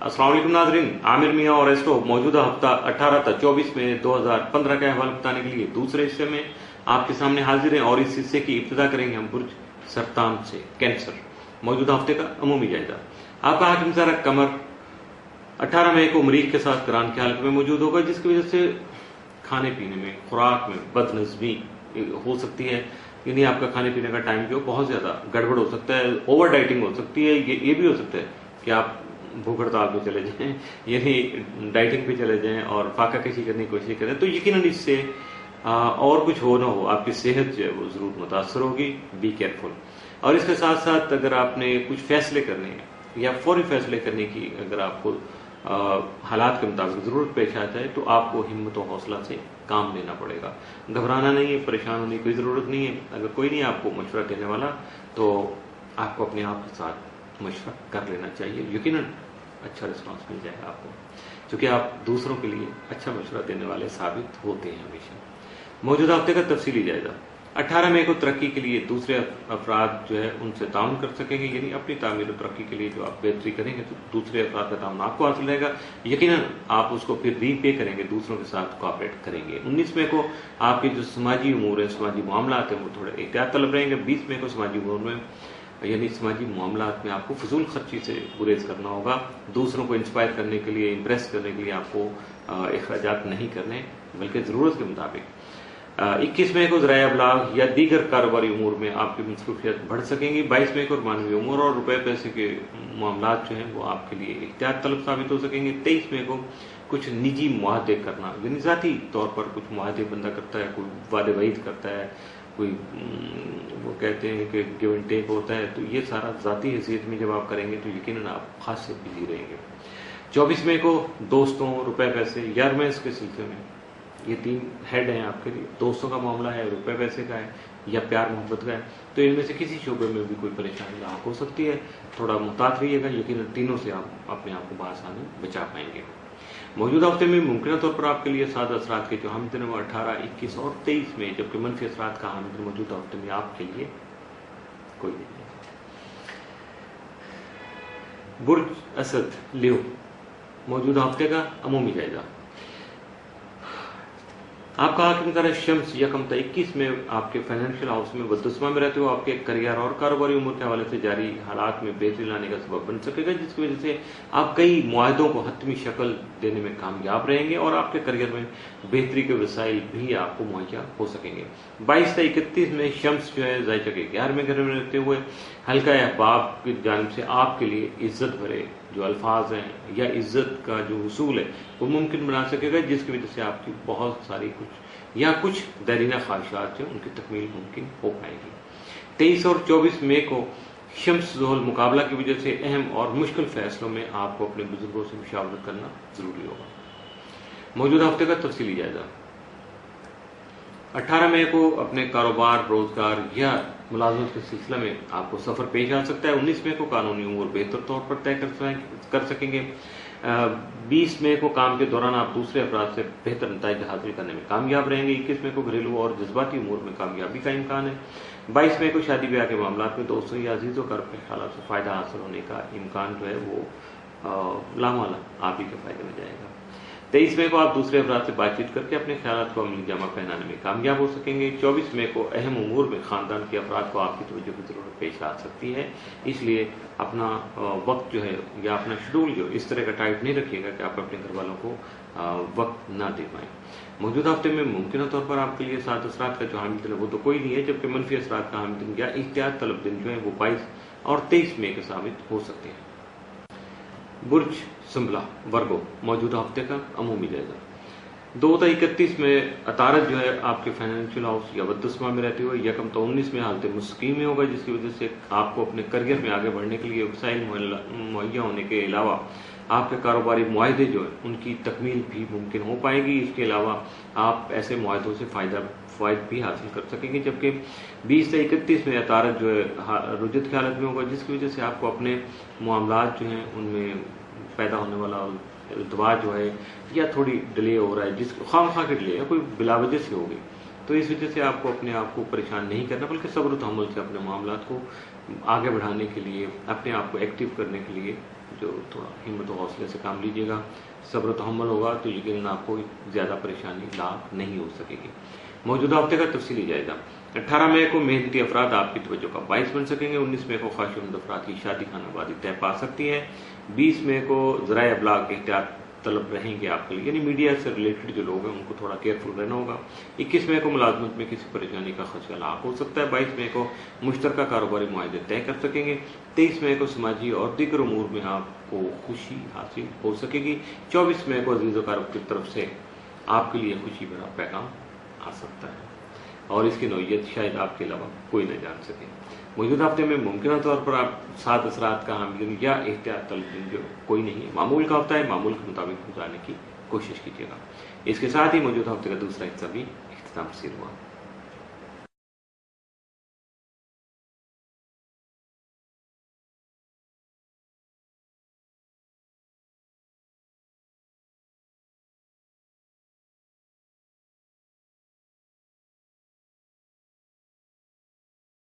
अस्सलाम वालेकुम नाज़रीन, आमिर मियां और एस्ट्रो मौजूदा हफ्ता 18 था 24 में 2015 का अहवाल बताने के लिए दूसरे हिस्से में आपके सामने हाजिर हैं और इस हिस्से की इब्तिदा करेंगे हम बुर्ज सरतान से, कैंसर। मौजूदा हफ्ते का अमूमी जायजा। आपका हाकिम ज़रा कमर 18 मई को मरीज के साथ करान की हालत में मौजूद होगा, जिसकी वजह से खाने पीने में, खुराक में बदनज़मी हो सकती है। यानी आपका खाने पीने का टाइम जो बहुत ज्यादा गड़बड़ हो सकता है, ओवर डाइटिंग हो सकती है। ये भी हो सकता है कि आप भूख हड़ताल पे चले जाएं, यानी डाइटिंग पे चले जाएं और फाका कशी करने की कोशिश करें, तो यकीनन इससे और कुछ हो ना हो आपकी सेहत जो है वो जरूर मुतासर होगी। Be careful. और इसके साथ साथ अगर आपने कुछ फैसले करने हैं या फौरी फैसले करने की अगर आपको हालात के मुताबिक जरूरत पेश आ जाए, तो आपको हिम्मत और हौसला से काम लेना पड़ेगा। घबराना नहीं है, परेशान होने की कोई जरूरत नहीं है। अगर कोई नहीं आपको मशवरा देने वाला, तो आपको अपने आप के साथ मशवरा कर लेना चाहिए। यकीनन अच्छा रिस्पॉन्स मिल जाएगा आपको, क्योंकि आप दूसरों के लिए अच्छा मशवरा देने वाले साबित होते हैं हमेशा। मौजूदा हफ्ते का तफसीली जायजा। 18 मई को तरक्की के लिए दूसरे अफराद जो है उनसे ताउन कर सकेंगे, यानी अपनी तामीर और तरक्की के लिए जो आप बेहतरी करेंगे तो दूसरे अफराद का ताउन आपको हासिल रहेगा। यकीनन आप उसको फिर रीपे करेंगे, दूसरों के साथ कोऑपरेट करेंगे। 19 मई को आपके जो समाजी उमूर है, समाजी मामलात हैं, वो थोड़े एहतियात तलब रहेंगे। 20 मई को समाजी उमूर में यानी समाजी मामलात में आपको फजूल खर्ची से गुरेज करना होगा। दूसरों को इंस्पायर करने के लिए, इम्प्रेस करने के लिए आपको अखराजात नहीं करने, बल्कि जरूरत के मुताबिक। 21 मई को ज़राए अबलाग या दीगर कारोबारी उमूर में आपकी मसरूफियत बढ़ सकेंगी। 22 मई को मानवी उमूर और रुपए पैसे के मामलात जो हैं वो आपके लिए एहतियात तलब साबित हो सकेंगे। 23 मई को कुछ निजी मुआहदे करना, यानी ज़ाती तौर पर कुछ मुआहदे बंदा करता है, कोई वादे वईद करता है, कोई वो कहते हैं कि गिव एंड टेक होता है, तो ये सारा ज़ाती हैसियत में जब आप करेंगे तो यकीनन आप खास से बिजी रहेंगे। 24 मई को दोस्तों, रुपए पैसे या रोमांस के सिलसिले में, ये तीन हेड हैं आपके लिए। दोस्तों का मामला है, रुपए पैसे का है या प्यार मोहब्बत का है, तो इनमें से किसी शोबे में भी कोई परेशानी लाक हो सकती है। थोड़ा मुहतात रहिएगा, यकीनन तीनों से आप अपने आप को बआसानी बचा पाएंगे। मौजूदा हफ्ते में मुमकिन तौर पर आपके लिए सादा असरात के जो हामिद दिन वो 18, 21 और 23 में, जबकि मनफी असरात का हामिद दिन मौजूदा हफ्ते में आपके लिए कोई नहीं। बुर्ज असद लियो। मौजूदा हफ्ते का अमूमी जायजा। आपका हाकिम ज़रा शम्स यकम था 21 में आपके फाइनेंशियल हाउस में बददुस्मा में रहते हो आपके करियर और कारोबारी उम्र के हवाले से जारी हालात में बेहतरी लाने का सबब बन सकेगा, जिसकी वजह से आप कई मुआहदों को हतमी शक्ल देने में कामयाब रहेंगे और आपके करियर में बेहतरी के वसाइल भी आपको मुहैया हो सकेंगे। 22 से 31 में शम्स जो है ज़ायचा के 11वें घर में रहते हुए हल्का अहबाब की जानिब से आपके लिए इज्जत भरे जो अल्फाज हैं या इज्जत का जो उसूल है वो मुमकिन बना सकेगा, जिसकी वजह से आपकी बहुत सारी कुछ दरीना ख्वाहिशात जो उनकी तकमील मुमकिन हो पाएगी। 23 और 24 मई को शम्स ज़ोहल मुकाबला की वजह से अहम और मुश्किल फैसलों में आपको अपने बुजुर्गों से मुशावरत करना जरूरी होगा। मौजूदा हफ्ते का तफसीली जायजा। 18 मई को अपने कारोबार, रोजगार या मुलाजमत के सिलसिले में आपको सफर पेश आ सकता है। 19 मई को कानूनी उमूर बेहतर तौर पर तय कर सकेंगे। 20 मई को काम के दौरान आप दूसरे अफराद से बेहतर नतीजे हासिल करने में कामयाब रहेंगे। 21 मई को घरेलू और जज्बाती उमूर में कामयाबी का इम्कान है। 22 मई को शादी ब्याह के मामला में दोस्तों या अजीजों का अपने ख्याल से फायदा हासिल होने का इम्कान जो है वो लामाला आप ही के फायदे में जाएगा। 23 मई को आप दूसरे अफराद से बातचीत करके अपने ख्याल को अमली जमा पहनाने में कामयाब हो सकेंगे। 24 मई को अहम उमूर में खानदान के अफराद को आपकी तवज्जो की जरूरत पेश आ सकती है, इसलिए अपना वक्त जो है या अपना शेड्यूल जो इस तरह का टाइट नहीं रखिएगा कि आप अपने घर वालों को वक्त ना दे पाएं। मौजूदा हफ्ते में मुमकिन तौर पर आपके लिए सात असरात का जो हामिद दिन है वो तो कोई नहीं है, जबकि मनफी असरात का हामिद दिन या एहतियात तलब दिन जो है वो 22 और 23 मई के साबित हो सकते हैं। बुर्ज संभला वर्गो। मौजूदा हफ्ते का अमूमी जायजा। 2 से 31 में अतारत जो है आपके फाइनेंशियल हाउस या बददुस्मा में रहते हुए यकम तो 19 में हालत मुस्तकीम में होगा, जिसकी वजह से आपको अपने करियर में आगे बढ़ने के लिए वसाइल मुहैया होने के अलावा आपके कारोबारी मुआहदे जो है उनकी तकमील भी मुमकिन हो पाएगी। इसके अलावा आप ऐसे मुआहदों से फायद भी हासिल कर सकेंगे, जबकि 20 से 31 में अतारत जो है रुजत की हालत में होगा, जिसकी वजह से आपको अपने मामलात जो हैं उनमें पैदा होने वाला दवा जो है या थोड़ी डिले हो रहा है, जिसको खामखा के डिले या कोई बिलावजह से होगी, तो इस वजह से आपको अपने आप को परेशान नहीं करना, बल्कि सब्र तहम्मुल से अपने मामलात को आगे बढ़ाने के लिए, अपने आप को एक्टिव करने के लिए तो थोड़ा हिम्मत और हौसले से काम लीजिएगा, सब्र तहम्मुल होगा तो यकीनन आपको ज़्यादा परेशानी लाभ नहीं हो सकेगी। मौजूदा हफ्ते का तफसीली जायजा। 18 मई को मेहनती अफराद आपकी तवज्जो का बाइस बन सकेंगे। 19 मई को ख्वाहिशमंद अफराद की शादी खानाबादी तय पा सकती है। 20 मई को ज़राए अबलाग एहतियात तलब रहेंगे आपके लिए, यानी मीडिया से रिलेटेड जो लोग हैं उनको थोड़ा केयरफुल रहना होगा। 21 मई को मुलाजमत में किसी परेशानी का खदशा लाक हो सकता है। 22 मई को मुश्तरका कारोबारी मुआहदे तय कर सकेंगे। 23 मई को समाजी और दीगर उमूर में आपको खुशी हासिल हो सकेगी। 24 मई को अजीज़ वकार की तरफ से आपके लिए खुशी भरा पैगाम आ सकता है और इसकी नौयत शायद आपके अलावा कोई न जान सके। मौजूदा हफ्ते में मुमकिन तौर पर आप 7 असरात का हामिल या एहतियात तलब जो कोई नहीं है, मामूल का हफ्ता है, मामूल के मुताबिक गुजारने की कोशिश कीजिएगा। इसके साथ ही मौजूदा हफ्ते का दूसरा हिस्सा भी इख्तिताम पसीर हुआ।